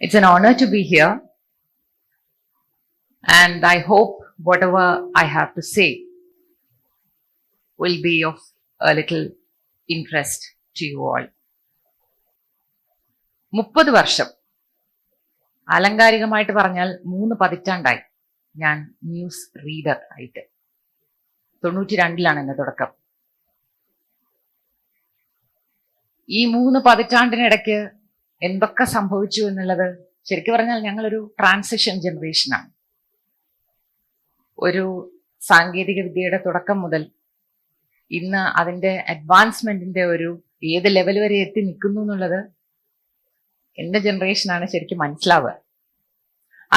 It's an honor to be here, and I hope whatever I have to say will be of a little interest to you all. 30 വർഷം, ആലങ്കാരികമായിട്ട് പറഞ്ഞാൽ 3 പതിറ്റാണ്ടായി ഞാൻ news reader ആയിട്ട്. 92-ലാണ് എന്റെ തുടക്കം. ഈ 3 പതിറ്റാണ്ടിനിടയ്ക്ക് എന്തൊക്കെ സംഭവിച്ചു എന്നുള്ളത് ശരിക്കും പറഞ്ഞാൽ ഞങ്ങളൊരു ട്രാൻസിഷൻ ജനറേഷനാണ്. ഒരു സാങ്കേതിക വിദ്യയുടെ തുടക്കം മുതൽ ഇന്ന് അതിന്റെ അഡ്വാൻസ്മെന്റിന്റെ ഒരു ഏത് ലെവൽ വരെ എത്തി നിൽക്കുന്നു എന്നുള്ളത് എന്റെ ജനറേഷനാണ് ശരിക്കും മനസ്സിലാവുക.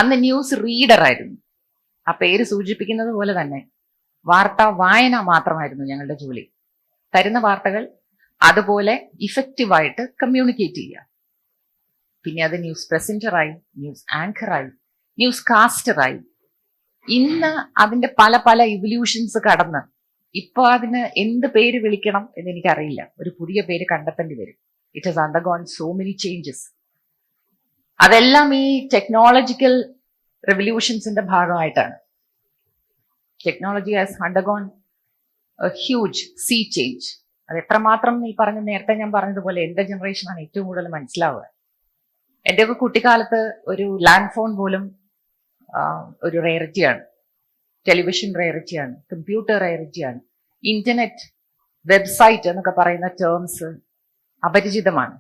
അന്ന് ന്യൂസ് റീഡർ ആയിരുന്നു. ആ പേര് സൂചിപ്പിക്കുന്നത് പോലെ തന്നെ വാർത്താ വായന മാത്രമായിരുന്നു ഞങ്ങളുടെ ജോലി. തരുന്ന വാർത്തകൾ അതുപോലെ ഇഫക്റ്റീവായിട്ട് കമ്മ്യൂണിക്കേറ്റ് ചെയ്യുക. പിന്നെ അത് ന്യൂസ് പ്രസന്ററായി, ന്യൂസ് ആങ്കറായി, ന്യൂസ് കാസ്റ്ററായി. ഇന്ന് അതിന്റെ പല പല ഇവല്യൂഷൻസ് കടന്ന് ഇപ്പൊ അതിന് എന്ത് പേര് വിളിക്കണം എന്ന് എനിക്കറിയില്ല. ഒരു പുതിയ പേര് കണ്ടെത്തേണ്ടി വരും. It has undergone so many changes. അതെല്ലാം ഈ ടെക്നോളജിക്കൽ റെവല്യൂഷൻസിന്റെ ഭാഗമായിട്ടാണ്. Technology has undergone a huge sea change. അത് എത്രമാത്രം ഈ നേരത്തെ ഞാൻ പറഞ്ഞതുപോലെ എന്റെ ജനറേഷനാണ് ഏറ്റവും കൂടുതൽ മനസ്സിലാവുക. എന്റെയൊക്കെ കുട്ടിക്കാലത്ത് ഒരു ലാൻഡ് ഫോൺ പോലും ഒരു റേറിറ്റിയാണ്. ടെലിവിഷൻ റേറിറ്റിയാണ്, കമ്പ്യൂട്ടർ റേറിറ്റിയാണ്, ഇന്റർനെറ്റ്, വെബ്സൈറ്റ് എന്നൊക്കെ പറയുന്ന ടേംസ് അപരിചിതമാണ്.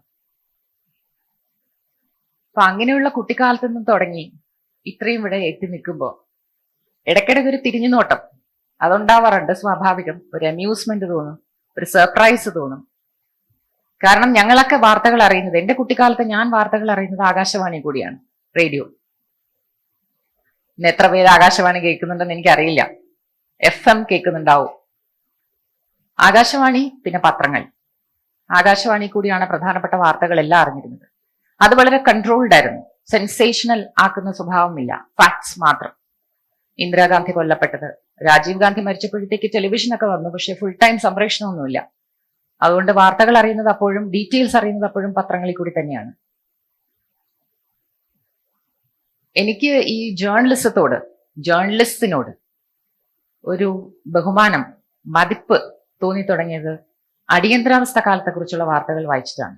അപ്പൊ അങ്ങനെയുള്ള കുട്ടിക്കാലത്ത് നിന്നും തുടങ്ങി ഇത്രയും ഇവിടെ എത്തി നിൽക്കുമ്പോൾ ഇടയ്ക്കിടയ്ക്ക് ഒരു തിരിഞ്ഞു നോട്ടം അതുണ്ടാവാറുണ്ട്. സ്വാഭാവികം. ഒരു അമ്യൂസ്മെന്റ് തോന്നും, ഒരു സർപ്രൈസ് തോന്നും. കാരണം ഞങ്ങളൊക്കെ വാർത്തകൾ അറിയുന്നത്, എന്റെ കുട്ടിക്കാലത്ത് ഞാൻ വാർത്തകൾ അറിയുന്നത് ആകാശവാണി കൂടിയാണ്, റേഡിയോ. ഇന്ന് എത്ര പേര് ആകാശവാണി കേൾക്കുന്നുണ്ടെന്ന് എനിക്കറിയില്ല. FM കേൾക്കുന്നുണ്ടാവും. ആകാശവാണി, പിന്നെ പത്രങ്ങൾ. ആകാശവാണി കൂടിയാണ് പ്രധാനപ്പെട്ട വാർത്തകളെല്ലാം അറിഞ്ഞിരുന്നത്. അത് വളരെ കൺട്രോൾഡ് ആയിരുന്നു. സെൻസേഷണൽ ആക്കുന്ന സ്വഭാവമില്ല, ഫാക്ട്സ് മാത്രം. ഇന്ദിരാഗാന്ധി കൊല്ലപ്പെട്ടത്, രാജീവ് ഗാന്ധി മരിച്ചപ്പോഴത്തേക്ക് ടെലിവിഷനൊക്കെ വന്നു, പക്ഷെ ഫുൾ ടൈം സംപ്രേഷണമൊന്നുമില്ല. അതുകൊണ്ട് വാർത്തകൾ അറിയുന്നത് അപ്പോഴും, ഡീറ്റെയിൽസ് അറിയുന്നത് അപ്പോഴും പത്രങ്ങളിൽ കൂടി തന്നെയാണ്. എനിക്ക് ഈ ജേർണലിസ്റ്റിനോട് ഒരു ബഹുമാനം, മതിപ്പ് തോന്നി തുടങ്ങിയത് അടിയന്തരാവസ്ഥ കാലത്തെക്കുറിച്ചുള്ള വാർത്തകൾ വായിച്ചിട്ടാണ്.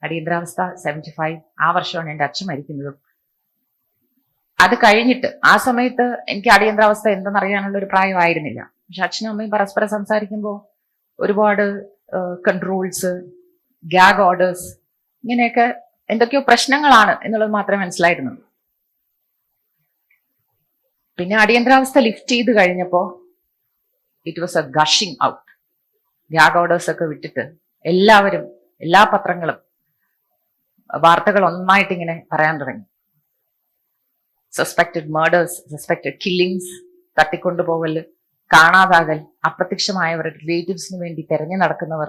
അടിയന്തരാവസ്ഥ 75, ആ വർഷമാണ് എൻ്റെ അച്ഛൻ മരിക്കുന്നതും. അത് കഴിഞ്ഞിട്ട് ആ സമയത്ത് എനിക്ക് അടിയന്തരാവസ്ഥ എന്തെന്നറിയാനുള്ള ഒരു പ്രായമായിരുന്നില്ല. പക്ഷെ അച്ഛനും അമ്മയും പരസ്പരം സംസാരിക്കുമ്പോൾ ഒരുപാട് കൺട്രോൾസ്, ഗ്യാഗ് ഓർഡേഴ്സ്, ഇങ്ങനെയൊക്കെ എന്തൊക്കെയോ പ്രശ്നങ്ങളാണ് എന്നുള്ളത് മാത്രമേ മനസ്സിലായിരുന്നുള്ളൂ. പിന്നെ അടിയന്തരാവസ്ഥ ലിഫ്റ്റ് ചെയ്ത് കഴിഞ്ഞപ്പോൾ it was a gushing out. Gag orders ഒക്കെ വിട്ടിട്ട് എല്ലാവരും, എല്ലാ പത്രങ്ങളും വാർത്തകൾ ഒന്നായിട്ട് ഇങ്ങനെ പറയാൻ തുടങ്ങി. സസ്പെക്റ്റഡ് മേർഡേഴ്സ്, സസ്പെക്റ്റഡ് കില്ലിങ്സ്, തട്ടിക്കൊണ്ടുപോകൽ, കാണാതാകൽ, അപ്രത്യക്ഷമായവർ, റിലേറ്റീവ്സിന് വേണ്ടി തെരഞ്ഞു നടക്കുന്നവർ,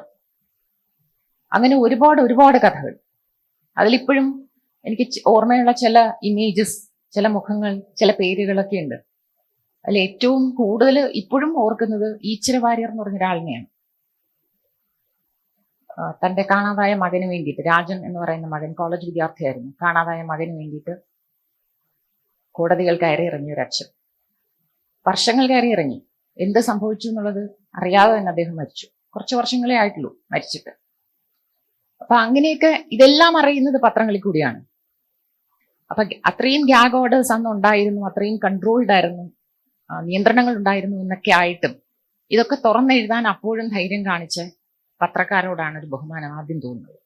അങ്ങനെ ഒരുപാട് ഒരുപാട് കഥകൾ. അതിലിപ്പോഴും എനിക്ക് ഓർമ്മയുള്ള ചില ഇമേജസ്, ചില മുഖങ്ങൾ, ചില പേരുകളൊക്കെ ഉണ്ട്. അതിൽ ഏറ്റവും കൂടുതൽ ഇപ്പോഴും ഓർക്കുന്നത് ഈശ്വര വാര്യർ എന്ന് പറഞ്ഞൊരാളിനെയാണ്. തന്റെ കാണാതായ മകന് വേണ്ടിയിട്ട്, രാജൻ എന്ന് പറയുന്ന മകൻ കോളേജ് വിദ്യാർത്ഥിയായിരുന്നു, കാണാതായ മകന് വേണ്ടിയിട്ട് കോടതികൾ കയറി ഇറങ്ങിയ ഒരു അച്ഛൻ. വർഷങ്ങൾ കയറി ഇറങ്ങി. എന്ത് സംഭവിച്ചു എന്നുള്ളത് അറിയാതെ തന്നെ അദ്ദേഹം മരിച്ചു. കുറച്ച് വർഷങ്ങളേ ആയിട്ടുള്ളൂ മരിച്ചിട്ട്. അപ്പൊ അങ്ങനെയൊക്കെ ഇതെല്ലാം അറിയുന്നത് പത്രങ്ങളിൽ കൂടിയാണ്. അപ്പൊ അത്രയും ഗ്യാഗ് ഓർഡേഴ്സ് അന്ന് ഉണ്ടായിരുന്നു, അത്രയും കൺട്രോൾഡ് ആയിരുന്നു, നിയന്ത്രണങ്ങൾ ഉണ്ടായിരുന്നു എന്നൊക്കെ ആയിട്ടും ഇതൊക്കെ തുറന്നെഴുതാൻ അപ്പോഴും ധൈര്യം കാണിച്ച് പത്രക്കാരോടാണ് ഒരു ബഹുമാനം ആദ്യം തോന്നുന്നത്.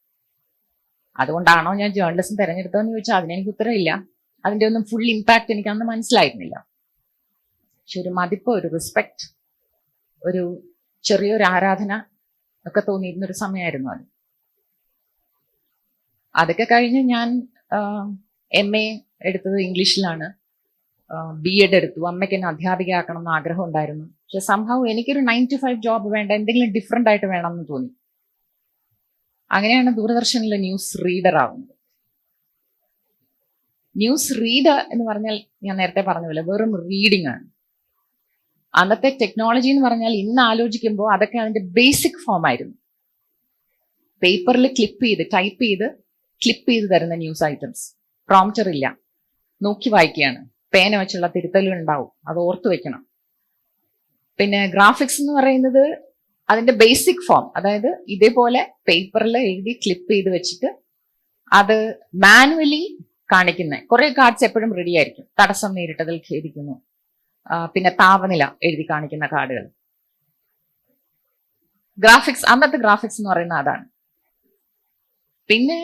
അതുകൊണ്ടാണോ ഞാൻ ജേർണലിസം തിരഞ്ഞെടുത്തതെന്ന് ചോദിച്ചാൽ അതിനെനിക്ക് ഉത്തരവില്ല. അതിന്റെ ഒന്നും ഫുൾ ഇമ്പാക്ട് എനിക്ക് അന്ന് മനസ്സിലായിരുന്നില്ല. പക്ഷെ ഒരു മതിപ്പ്, ഒരു റെസ്പെക്ട്, ഒരു ചെറിയൊരു ആരാധന ഒക്കെ തോന്നിയിരുന്നൊരു സമയമായിരുന്നു അത്. അതൊക്കെ കഴിഞ്ഞ് ഞാൻ MA എടുത്തത് ഇംഗ്ലീഷിലാണ്. B.Ed എടുത്തു. അമ്മയ്ക്ക് എന്നെ അധ്യാപികയാക്കണം എന്ന് ആഗ്രഹം ഉണ്ടായിരുന്നു. പക്ഷെ സംഭവം എനിക്കൊരു 9 to 5 ജോബ് വേണ്ട, എന്തെങ്കിലും ഡിഫറെന്റ് ആയിട്ട് വേണം എന്ന് തോന്നി. അങ്ങനെയാണ് ദൂരദർശനിലെ ന്യൂസ് റീഡർ ആവുന്നത്. ന്യൂസ് റീഡർ എന്ന് പറഞ്ഞാൽ ഞാൻ നേരത്തെ പറഞ്ഞ പോലെ വെറും റീഡിംഗ് ആണ്. അന്നത്തെ ടെക്നോളജി എന്ന് പറഞ്ഞാൽ ഇന്ന് ആലോചിക്കുമ്പോൾ അതൊക്കെ അതിന്റെ ബേസിക് ഫോം ആയിരുന്നു. പേപ്പറിൽ ടൈപ്പ് ചെയ്ത് ക്ലിപ്പ് ചെയ്ത് തരുന്ന ന്യൂസ് ഐറ്റംസ്. പ്രോംപ്റ്റർ ഇല്ല, നോക്കി വായിക്കുകയാണ്. പേന വെച്ചുള്ള തിരുത്തലുകൾ ഉണ്ടാവും, അത് ഓർത്തു വെക്കണം. പിന്നെ ഗ്രാഫിക്സ് എന്ന് പറയുന്നത് അതിന്റെ ബേസിക് ഫോം, അതായത് ഇതേപോലെ പേപ്പറിൽ എഴുതി ക്ലിപ്പ് ചെയ്ത് വെച്ചിട്ട് അത് മാനുവലി കാണിക്കുന്ന കുറെ കാർഡ്സ് എപ്പോഴും റെഡി ആയിരിക്കും. തടസ്സം നേരിട്ടതിൽ ഖേദിക്കുന്നു, പിന്നെ താപനില എഴുതി കാണിക്കുന്ന കാർഡുകൾ. ഗ്രാഫിക്സ്, അന്നത്തെ ഗ്രാഫിക്സ് എന്ന് പറയുന്നത് അതാണ്. പിന്നെ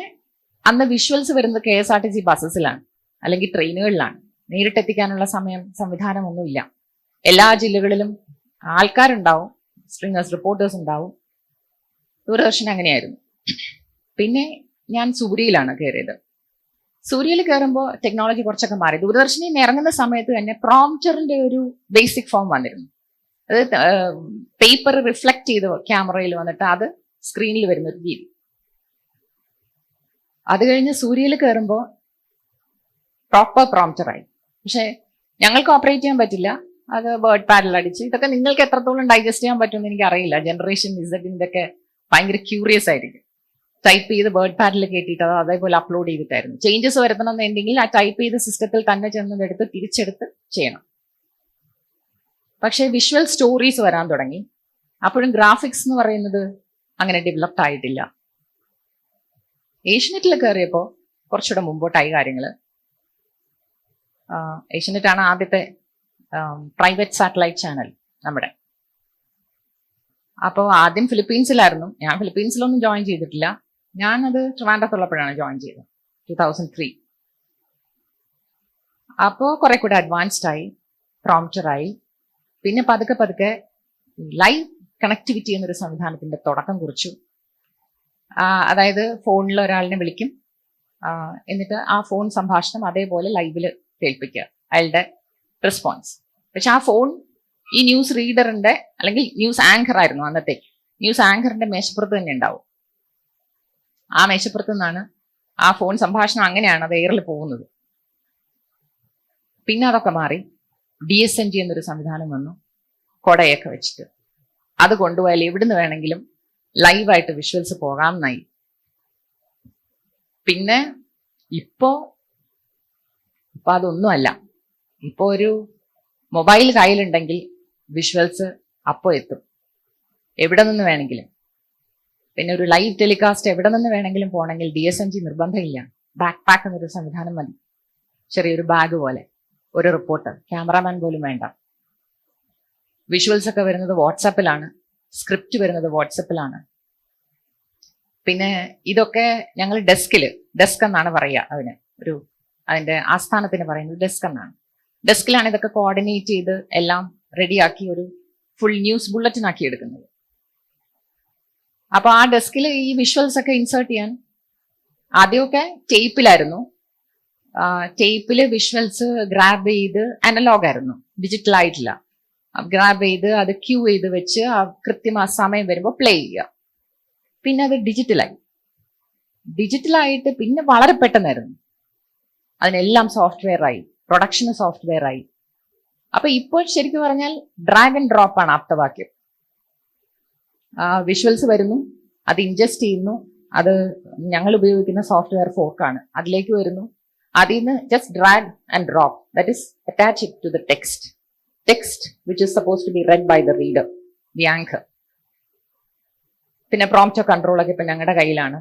അന്ന് വിഷ്വൽസ് വരുന്നത് KSRTC ബസ്സസിലാണ് അല്ലെങ്കിൽ ട്രെയിനുകളിലാണ്. നേരിട്ടെത്തിക്കാനുള്ള സംവിധാനമൊന്നുമില്ല. എല്ലാ ജില്ലകളിലും ആൾക്കാരുണ്ടാവും, സ്ട്രിങ്ങേഴ്സ്, റിപ്പോർട്ടേഴ്സ് ഉണ്ടാവും. ദൂരദർശൻ അങ്ങനെയായിരുന്നു. പിന്നെ ഞാൻ സൂര്യയിലാണ് കയറിയത്. സൂര്യയിൽ കയറുമ്പോൾ ടെക്നോളജി കുറച്ചൊക്കെ മാറി. ദൂരദർശനിൽ നിന്ന് ഇറങ്ങുന്ന സമയത്ത് തന്നെ പ്രോംപ്റ്ററിന്റെ ഒരു ബേസിക് ഫോം വന്നിരുന്നു. അത് പേപ്പർ റിഫ്ലക്ട് ചെയ്ത് ക്യാമറയിൽ വന്നിട്ട് അത് സ്ക്രീനിൽ വരുന്ന ഒരു രീതി. അത് കഴിഞ്ഞ് സൂര്യയിൽ കയറുമ്പോൾ പ്രോപ്പർ പ്രോംപ്റ്ററായി. പക്ഷെ ഞങ്ങൾക്ക് ഓപ്പറേറ്റ് ചെയ്യാൻ പറ്റില്ല, അത് വേർഡ് പാഡിൽ അടിച്ച്. ഇതൊക്കെ നിങ്ങൾക്ക് എത്രത്തോളം ഡൈജസ്റ്റ് ചെയ്യാൻ പറ്റുമെന്ന് എനിക്ക് അറിയില്ല. ജനറേഷൻ ഇതൊക്കെ ഭയങ്കര ക്യൂറിയസ് ആയിരിക്കും. ടൈപ്പ് ചെയ്ത് വേർഡ് പാഡിൽ കയറ്റിയിട്ട് അത് അതേപോലെ അപ്ലോഡ് ചെയ്തിട്ടായിരുന്നു. ചേഞ്ചസ് വരുത്തണമെന്നുണ്ടെങ്കിൽ ആ ടൈപ്പ് ചെയ്ത സിസ്റ്റത്തിൽ തന്നെ ചെന്നതെടുത്ത് തിരിച്ചെടുത്ത് ചെയ്യണം. പക്ഷേ വിഷ്വൽ സ്റ്റോറീസ് വരാൻ തുടങ്ങി. അപ്പോഴും ഗ്രാഫിക്സ് എന്ന് പറയുന്നത് അങ്ങനെ ഡെവലപ്ഡ് ആയിട്ടില്ല. ഏഷ്യനെറ്റിൽ കയറിയപ്പോൾ കുറച്ചുകൂടെ മുമ്പോട്ടായി കാര്യങ്ങൾ. ഏഷ്യനെറ്റ് ആണ് ആദ്യത്തെ പ്രൈവറ്റ് സാറ്റലൈറ്റ് ചാനൽ നമ്മുടെ. അപ്പോൾ ആദ്യം ഫിലിപ്പീൻസിലായിരുന്നു. ഞാൻ ഫിലിപ്പീൻസിലൊന്നും ജോയിൻ ചെയ്തിട്ടില്ല. ഞാനത് ട്രിവാൻഡ്രത്തുള്ളപ്പോഴാണ് ജോയിൻ ചെയ്തത്, 2003. അപ്പോൾ കുറെ കൂടെ അഡ്വാൻസ്ഡ് ആയി, പ്രോംപ്റ്ററായി. പിന്നെ പതുക്കെ പതുക്കെ ലൈവ് കണക്ടിവിറ്റി എന്നൊരു സംവിധാനത്തിന്റെ തുടക്കം കുറിച്ചു. അതായത് ഫോണിൽ ഒരാളിനെ വിളിക്കും, എന്നിട്ട് ആ ഫോൺ സംഭാഷണം അതേപോലെ ലൈവിൽ കേൾപ്പിക്കുക, അയാളുടെ റെസ്പോൺസ്. പക്ഷെ ആ ഫോൺ ഈ ന്യൂസ് റീഡറിന്റെ അല്ലെങ്കിൽ ന്യൂസ് ആങ്കർ ആയിരുന്നു അന്നത്തേക്ക്, ന്യൂസ് ആങ്കറിന്റെ മേശപ്പുറത്ത് തന്നെ ഉണ്ടാവും. ആ മേശപ്പുറത്ത് നിന്നാണ് ആ ഫോൺ സംഭാഷണം, അങ്ങനെയാണ് അത് എയറിൽ പോകുന്നത്. പിന്നെ അതൊക്കെ മാറി DSNG എന്നൊരു സംവിധാനം വന്നു, കൊടയൊക്കെ വെച്ചിട്ട്. അത് കൊണ്ടുപോയാൽ എവിടുന്ന് വേണമെങ്കിലും ലൈവായിട്ട് വിഷ്വൽസ് പോകാമെന്നായി. പിന്നെ ഇപ്പോ അതൊന്നുമല്ല. ഇപ്പോ ഒരു മൊബൈൽ കയ്യിലുണ്ടെങ്കിൽ വിഷ്വൽസ് അപ്പോൾ എത്തും, എവിടെ നിന്ന് വേണമെങ്കിലും. പിന്നെ ഒരു ലൈവ് ടെലികാസ്റ്റ് എവിടെ നിന്ന് വേണമെങ്കിലും പോകണമെങ്കിൽ DSNG നിർബന്ധമില്ല. ബാക്ക് പാക്ക് എന്നൊരു സംവിധാനം മതി, ചെറിയൊരു ബാഗ് പോലെ. ഒരു റിപ്പോർട്ടർ, ക്യാമറാമാൻ പോലും വേണ്ട. വിഷ്വൽസ് ഒക്കെ വരുന്നത് വാട്സാപ്പിലാണ്, സ്ക്രിപ്റ്റ് വരുന്നത് വാട്സാപ്പിലാണ്. പിന്നെ ഇതൊക്കെ ഞങ്ങൾ ഡെസ്ക് എന്നാണ് പറയുക അതിന്റെ ആസ്ഥാനത്തിന് പറയുന്നത് ഡെസ്ക് എന്നാണ്. ഡെസ്കിലാണ് ഇതൊക്കെ കോർഡിനേറ്റ് ചെയ്ത് എല്ലാം റെഡിയാക്കി ഒരു ഫുൾ ന്യൂസ് ബുള്ളറ്റിൻ ആക്കി എടുക്കുന്നത്. അപ്പൊ ആ ഡെസ്കിൽ ഈ വിഷ്വൽസ് ഒക്കെ ഇൻസേർട്ട് ചെയ്യാൻ ആദ്യമൊക്കെ ടേപ്പിലായിരുന്നു. ടേപ്പില് വിഷ്വൽസ് ഗ്രാബ് ചെയ്ത്, അനലോഗ് ആയിരുന്നു, ഡിജിറ്റൽ ആയിട്ടില്ല. ഗ്രാബ് ചെയ്ത് അത് ക്യൂ ചെയ്ത് വെച്ച് കൃത്യമായ സമയം വരുമ്പോൾ പ്ലേ ചെയ്യുക. പിന്നെ അത് ഡിജിറ്റലായിട്ട് പിന്നെ വളരെ പെട്ടെന്നായിരുന്നു. അതിനെല്ലാം സോഫ്റ്റ്വെയർ ആയി, പ്രൊഡക്ഷന് സോഫ്റ്റ്വെയർ ആയി. അപ്പൊ ഇപ്പോൾ ശരിക്കും പറഞ്ഞാൽ ഡ്രാഗ് ആൻഡ് ഡ്രോപ്പ് ആണ് ആപ്തവാക്യം. വിഷ്വൽസ് വരുന്നു, അത് ഇൻജസ്റ്റ് ചെയ്യുന്നു, അത് ഞങ്ങൾ ഉപയോഗിക്കുന്ന സോഫ്റ്റ്വെയർ ഫോർക്കാണ്, അതിലേക്ക് വരുന്നു. അതിൽ നിന്ന് just drag and drop, that is attach it to the text which is suppose to be read by the reader, the anchor. പിന്നെ പ്രോംപ്റ്റർ കൺട്രോളൊക്കെ ഇപ്പൊ ഞങ്ങളുടെ കയ്യിലാണ്.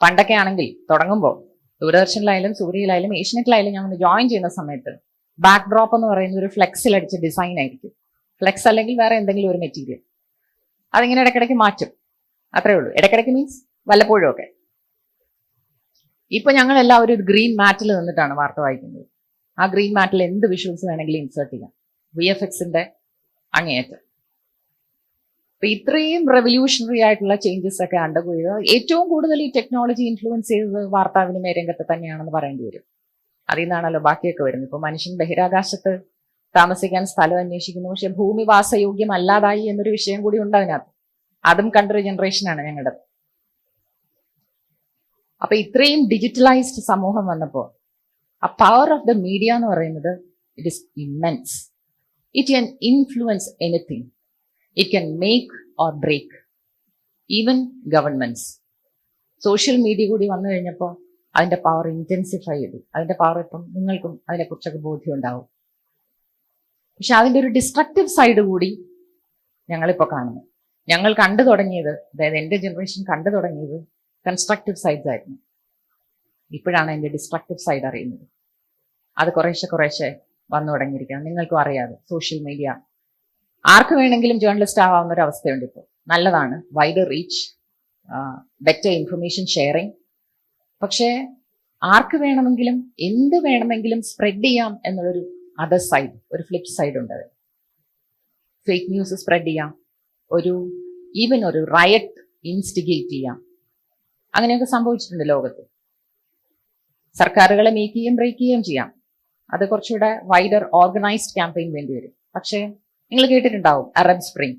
പണ്ടൊക്കെ ആണെങ്കിൽ തുടങ്ങുമ്പോൾ ദൂരദർശനിലായാലും സൂര്യയിലായാലും ഏഷ്യനെറ്റിലായാലും ഞങ്ങൾ ജോയിൻ ചെയ്യുന്ന സമയത്ത് ബാക്ക് ഡ്രോപ്പ് എന്ന് പറയുന്ന ഒരു ഫ്ലെക്സിൽ അടിച്ച ഡിസൈൻ ആയിരിക്കും. ഫ്ലെക്സ് അല്ലെങ്കിൽ വേറെ എന്തെങ്കിലും ഒരു മെറ്റീരിയൽ, അതിങ്ങനെ ഇടയ്ക്കിടയ്ക്ക് മാറ്റും, അത്രേ ഉള്ളൂ. ഇടയ്ക്കിടയ്ക്ക് മീൻസ് വല്ലപ്പോഴും ഒക്കെ. ഇപ്പൊ ഞങ്ങൾ എല്ലാവരും ഒരു ഗ്രീൻ മാറ്റിൽ നിന്നിട്ടാണ് വാർത്ത വായിക്കുന്നത്. ആ ഗ്രീൻ മാറ്റിൽ എന്ത് വിഷ്വൽസ് വേണമെങ്കിലും ഇൻസേർട്ട് ചെയ്യാം, VFXന്റെ അങ്ങേയറ്റം. അപ്പൊ ഇത്രയും റെവല്യൂഷണറി ആയിട്ടുള്ള ചേഞ്ചസ് ഒക്കെ അണ്ടർഗോ ചെയ്ത് ഏറ്റവും കൂടുതൽ ഈ ടെക്നോളജി ഇൻഫ്ലുവൻസ് ചെയ്തത് വാർത്താവിനിമയ രംഗത്ത് തന്നെയാണെന്ന് പറയേണ്ടി വരും. അതിൽ നിന്നാണല്ലോ ബാക്കിയൊക്കെ വരുന്നത്. ഇപ്പൊ മനുഷ്യൻ ബഹിരാകാശത്ത് താമസിക്കാൻ സ്ഥലം അന്വേഷിക്കുന്നു, പക്ഷെ ഭൂമി വാസയോഗ്യമല്ലാതായി എന്നൊരു വിഷയം കൂടി ഉണ്ട് അതിനകത്ത്. അതും കണ്ടൊരു ജനറേഷനാണ് ഞങ്ങളുടെ. അപ്പൊ ഇത്രയും ഡിജിറ്റലൈസ്ഡ് സമൂഹം വന്നപ്പോ ആ പവർ ഓഫ് ദ മീഡിയ എന്ന് പറയുന്നത് it is immense. It can influence anything. It can make or break even governments. Social media കൂടി വന്നു കഴിഞ്ഞപ്പോൾ അതിന്റെ പവർ ഇന്റൻസിഫൈ ചെയ്തു. അതിന്റെ പവർ ഇപ്പം നിങ്ങൾക്കും അതിനെക്കുറിച്ചൊക്കെ ബോധ്യം ഉണ്ടാവും. പക്ഷെ അതിന്റെ ഒരു ഡിസ്ട്രക്റ്റീവ് സൈഡ് കൂടി ഞങ്ങളിപ്പോൾ കാണുന്നു. ഞങ്ങൾ കണ്ടു തുടങ്ങിയത്, അതായത് എൻ്റെ ജനറേഷൻ കണ്ടു തുടങ്ങിയത് കൺസ്ട്രക്റ്റീവ് സൈഡ്സ് ആയിരുന്നു. ഇപ്പോഴാണ് അതിന്റെ ഡിസ്ട്രക്റ്റീവ് സൈഡ് അറിയുന്നത്. അത് കുറേശ്ശെ വന്നു തുടങ്ങിയിരിക്കണം. നിങ്ങൾക്കും അറിയാതെ സോഷ്യൽ മീഡിയ ആർക്ക് വേണമെങ്കിലും ജേർണലിസ്റ്റ് ആവാവുന്ന ഒരു അവസ്ഥയുണ്ട് ഇപ്പോൾ. നല്ലതാണ്, wider reach, better information sharing. പക്ഷേ ആർക്ക് വേണമെങ്കിലും എന്ത് വേണമെങ്കിലും സ്പ്രെഡ് ചെയ്യാം എന്നുള്ളൊരു അതർ സൈഡ്, ഒരു ഫ്ലിപ്പ് സൈഡ് ഉണ്ട്. ഫേക്ക് ന്യൂസ് സ്പ്രെഡ് ചെയ്യാം, ഈവൻ ഒരു റയറ്റ് ഇൻസ്റ്റിഗേറ്റ് ചെയ്യാം. അങ്ങനെയൊക്കെ സംഭവിച്ചിട്ടുണ്ട് ലോകത്ത്. സർക്കാരുകളെ മേക്ക് ചെയ്യുകയും ബ്രേക്ക് ചെയ്യുകയും ചെയ്യാം. അത് കുറച്ചുകൂടെ വൈഡർ ഓർഗനൈസ്ഡ് ക്യാമ്പയിൻ വേണ്ടി വരും. പക്ഷേ നിങ്ങൾ കേട്ടിട്ടുണ്ടാവും അറബ് സ്പ്രിംഗ്,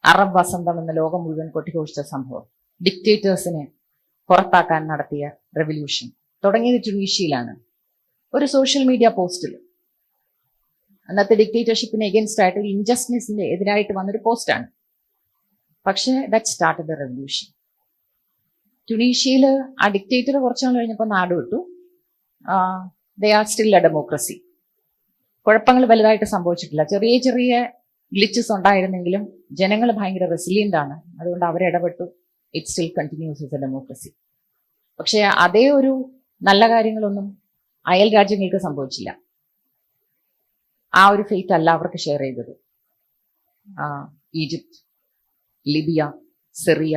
അറബ് വസന്തം എന്ന ലോകം മുഴുവൻ കൊട്ടിഘോഷിച്ച സംഭവം. ഡിക്റ്റേറ്റേഴ്സിനെ പുറത്താക്കാൻ നടത്തിയ റെവല്യൂഷൻ തുടങ്ങിയത് ട്യൂണീഷ്യയിലാണ്. ഒരു സോഷ്യൽ മീഡിയ പോസ്റ്റിൽ അന്നത്തെ ഡിക്റ്റേറ്റർഷിപ്പിന് എഗൻസ്റ്റ് ആയിട്ട്, ഒരു ഇൻജസ്റ്റിസിന്റെ എതിരായിട്ട് വന്നൊരു പോസ്റ്റാണ്. പക്ഷേ ദാറ്റ് സ്റ്റാർട്ടഡ് ദ റെവല്യൂഷൻ. ട്യൂണീഷ്യയിൽ ആ ഡിക്റ്റേറ്റർ കുറച്ചു നാൾ കഴിഞ്ഞപ്പോൾ നാട് വിട്ടു. They are still A democracy. കുഴപ്പങ്ങൾ വലുതായിട്ട് സംഭവിച്ചിട്ടില്ല. ചെറിയ ചെറിയ ഗ്ലിച്ചസ് ഉണ്ടായിരുന്നെങ്കിലും ജനങ്ങൾ ഭയങ്കര റെസിലിയന്റ് ആണ്. അതുകൊണ്ട് അവരിടപെട്ടു. It still continues as a democracy. പക്ഷേ അതേ ഒരു നല്ല കാര്യങ്ങളൊന്നും അയൽ രാജ്യങ്ങൾക്ക് സംഭവിച്ചില്ല. ആ ഒരു ഫെയ്റ്റ് അല്ല അവർക്ക് ഷെയർ ചെയ്തത്. Egypt, Libya, Syria.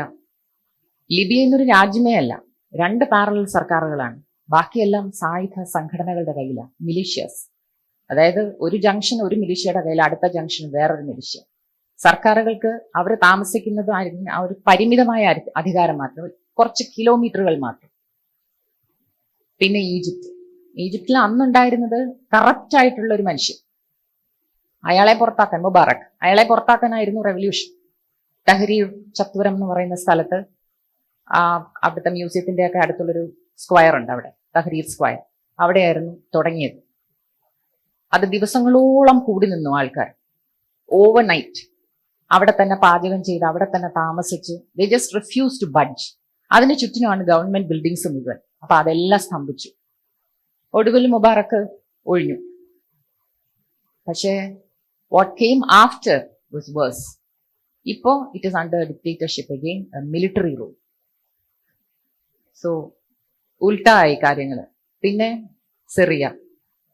ലിബിയ എന്നൊരു രാജ്യമേ അല്ല, 2 പാരലൽ സർക്കാരുകളാണ്. ബാക്കിയെല്ലാം സായുധ സംഘടനകളുടെ കയ്യിലാണ്, മിലിഷ്യസ്. അതായത് ഒരു ജംഗ്ഷൻ ഒരു മിലിഷ്യയുടെ കയ്യിൽ, അടുത്ത ജംഗ്ഷൻ വേറൊരു മിലിഷ്യ. സർക്കാരുകൾക്ക് അവർ താമസിക്കുന്നത് ആ ഒരു പരിമിതമായ അധികാരം മാത്രം, കുറച്ച് കിലോമീറ്ററുകൾ മാത്രം. പിന്നെ ഈജിപ്തിൽ അന്നുണ്ടായിരുന്നത് കറപ്റ്റ് ആയിട്ടുള്ള ഒരു മനുഷ്യൻ, അയാളെ പുറത്താക്കാൻ, മുബാറക്, അയാളെ പുറത്താക്കാനായിരുന്നു റെവല്യൂഷൻ. തഹരീർ ചത്വരം എന്ന് പറയുന്ന സ്ഥലത്ത്, അവിടുത്തെ മ്യൂസിയത്തിന്റെ ഒക്കെ അടുത്തുള്ളൊരു സ്ക്വയർ ഉണ്ട്, അവിടെ തഹരീർ സ്ക്വയർ, അവിടെയായിരുന്നു തുടങ്ങിയത്. അത് ദിവസങ്ങളോളം കൂടി നിന്നു ആൾക്കാർ, ഓവർനൈറ്റ് അവിടെ തന്നെ പാചകം ചെയ്ത് അവിടെ തന്നെ താമസിച്ച്. They just refuse to budge. അതിന് ചുറ്റിനുമാണ് ഗവൺമെന്റ് ബിൽഡിങ്സ് മുഴുവൻ. അപ്പൊ അതെല്ലാം സ്തംഭിച്ചു. ഒടുവിൽ മുബാറക്ക് ഒഴിഞ്ഞു. പക്ഷേ what came after was worse. ഇപ്പോ it is under dictatorship again, military rule. So ഉൾട്ടായി കാര്യങ്ങൾ. പിന്നെ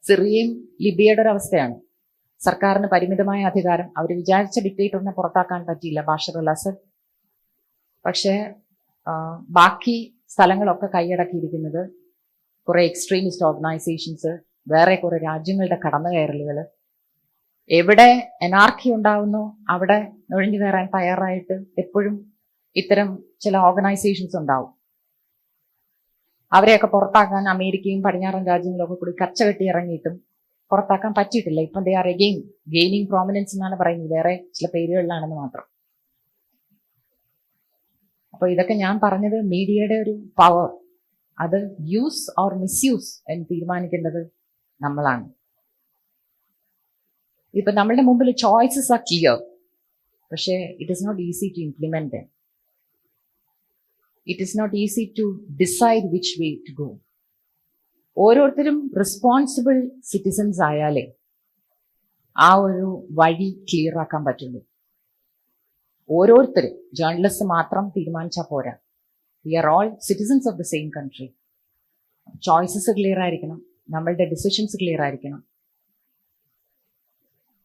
സിറിയയും ലിബിയയുടെ ഒരു അവസ്ഥയാണ്. സർക്കാരിന് പരിമിതമായ അധികാരം. അവർ വിചാരിച്ച ഡിക്റ്റേറ്ററിനെ പുറത്താക്കാൻ പറ്റിയില്ല, ബാഷർ അൽ അസദ്. പക്ഷേ ബാക്കി സ്ഥലങ്ങളൊക്കെ കൈയടക്കിയിരിക്കുന്നത് കുറെ എക്സ്ട്രീമിസ്റ്റ് ഓർഗനൈസേഷൻസ്, വേറെ കുറെ രാജ്യങ്ങളുടെ കടന്നുകയറലുകൾ. എവിടെ എനാർക്കി ഉണ്ടാവുന്നു അവിടെ നുഴഞ്ഞു കയറാൻ തയ്യാറായിട്ട് എപ്പോഴും ഇത്തരം ചില ഓർഗനൈസേഷൻസ് ഉണ്ടാവും. അവരെയൊക്കെ പുറത്താക്കാൻ അമേരിക്കയും പടിഞ്ഞാറൻ രാജ്യങ്ങളൊക്കെ കൂടി കച്ചകെട്ടി ഇറങ്ങിയിട്ടും പുറത്താക്കാൻ പറ്റിയിട്ടില്ല. ഇപ്പം they are again gaining prominence എന്നാണ് പറയുന്നത്, വേറെ ചില പേരുകളിലാണെന്ന് മാത്രം. അപ്പൊ ഇതൊക്കെ ഞാൻ പറഞ്ഞത് മീഡിയയുടെ ഒരു പവർ, അത് യൂസ് ഓർ മിസ്യൂസ് എന്ന് തീരുമാനിക്കേണ്ടത് നമ്മളാണ്. ഇപ്പൊ നമ്മളുടെ മുമ്പിൽ ചോയ്സസ് ആർ ക്ലിയർ, പക്ഷേ it is not easy to implement them. It is not easy to decide which way to go. ഓരോരുത്തരും റെസ്പോൺസിബിൾ സിറ്റിസൺസ് ആയാലേ ആ ഒരു വഴി ക്ലിയർ ആക്കാൻ പറ്റുള്ളൂ. ഓരോരുത്തരും, ജേർണലിസ്റ്റ് മാത്രം തീരുമാനിച്ചാൽ പോരാ. We are all citizens of the same country. Choices clear ആയിരിക്കണം, നമ്മളുടെ ഡിസിഷൻസ് ക്ലിയർ ആയിരിക്കണം.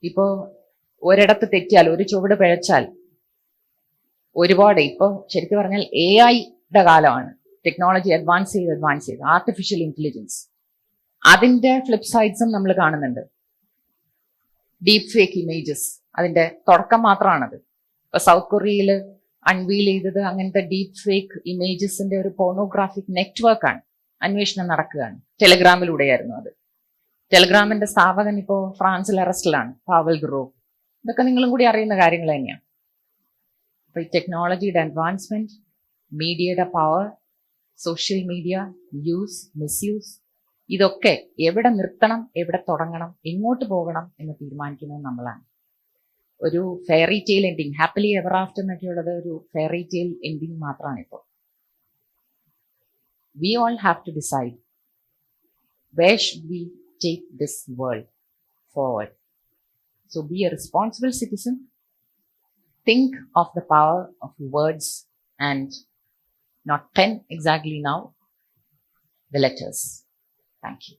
ഇപ്പോ ഒരിടത്ത് തെറ്റിയാൽ, ഒരു ചുവട് പിഴച്ചാൽ ഒരുപാട്, ഇപ്പൊ ശരിക്കും പറഞ്ഞാൽ AI-യുടെ കാലമാണ്. ടെക്നോളജി അഡ്വാൻസ് ചെയ്ത് ആർട്ടിഫിഷ്യൽ ഇന്റലിജൻസ്, അതിന്റെ ഫ്ലിപ്പ് സൈഡ്സും നമ്മൾ കാണുന്നുണ്ട്. ഡീപ് ഫേക്ക് ഇമേജസ് അതിന്റെ തുടക്കം മാത്രമാണത്. ഇപ്പൊ സൗത്ത് കൊറിയയിൽ അൺവീൽ ചെയ്തത് അങ്ങനത്തെ ഡീപ് ഫേക്ക് ഇമേജസിന്റെ ഒരു പോർണോഗ്രാഫിക് നെറ്റ്വർക്കാണ്. അന്വേഷണം നടക്കുകയാണ്. ടെലഗ്രാമിലൂടെയായിരുന്നു അത്. ടെലഗ്രാമിന്റെ സ്ഥാപകൻ ഇപ്പോ ഫ്രാൻസിൽ അറസ്റ്റിലാണ്, പാവൽ ഗ്രോ. ഇതൊക്കെ നിങ്ങളും കൂടി അറിയുന്ന കാര്യങ്ങൾ തന്നെയാണ്. അപ്പൊ ഈ ടെക്നോളജിയുടെ അഡ്വാൻസ്മെന്റ്, മീഡിയയുടെ power, social media use, misuse, ഇതൊക്കെ എവിടെ നിർത്തണം, എവിടെ തുടങ്ങണം, എങ്ങോട്ട് പോകണം എന്ന് തീരുമാനിക്കുന്നത് നമ്മളാണ്. ഒരു fairy tale ending, happily ever after എന്നൊക്കെയുള്ളത് ഒരു ഫെയറി ടെയിൽ എൻഡിങ് മാത്രമാണ് ഇപ്പോൾ. We all have to decide, where should we take this world forward? So be a responsible citizen. Think of the power of words, and not pen exactly now, the letters. Thank you.